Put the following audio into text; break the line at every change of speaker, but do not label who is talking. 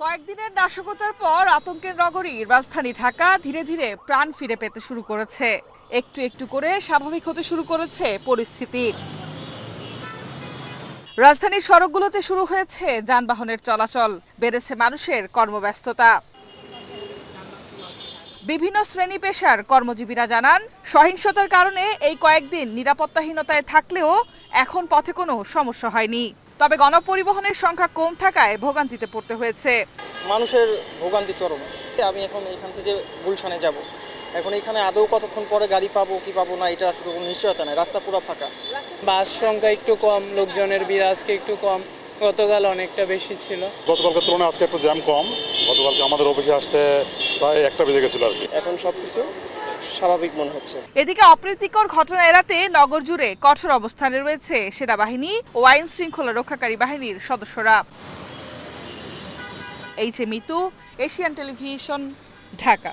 কয়েকদিনের নাশকতার পর আতঙ্কের নগরীর রাজধানী ঢাকা ধীরে ধীরে প্রাণ ফিরে পেতে শুরু করেছে। একটু একটু করে স্বাভাবিক হতে শুরু করেছে পরিস্থিতি। রাজধানীর সড়কগুলোতে শুরু হয়েছে যানবাহনের চলাচল, বেড়েছে মানুষের কর্মব্যস্ততা। বিভিন্ন শ্রেণী পেশার কর্মজীবীরা জানান, সহিংসতার কারণে এই কয়েকদিন নিরাপত্তাহীনতায় থাকলেও এখন পথে কোনো সমস্যা হয়নি। তবে গণপরিবহনের সংখ্যা কম থাকায় ভোগান্তিতে পড়তে হয়েছে।
মানুষের ভোগান্তি চরম। আমি এখন এখান থেকে গুলশানে যাব, এখন এখানে আদৌ কতক্ষণ পরে গাড়ি পাবো কি পাবো না এটা আসলে কোনো নিশ্চয়তা নাই। রাস্তা পুরো ফাঁকা।
বাস সংখ্যা একটু কম, লোকজনের ভিড় আজকে একটু কম, গতকাল অনেকটা বেশি ছিল।
গতকালকে তুলনায় আজকে একটু জ্যাম কম। গতকালকে আমাদের অফিসে আসতে প্রায় 1টা বেজে গেছিল আর কি।
এখন সবকিছু স্বাভাবিক মনে হচ্ছে।
এদিকে অপ্রীতিকর ঘটনা এড়াতে নগর জুড়ে কঠোর অবস্থানে রয়েছে সেনাবাহিনী ও আইন শৃঙ্খলা রক্ষাকারী বাহিনীর সদস্যরা। H A Mitu, Asian television, Dhaka.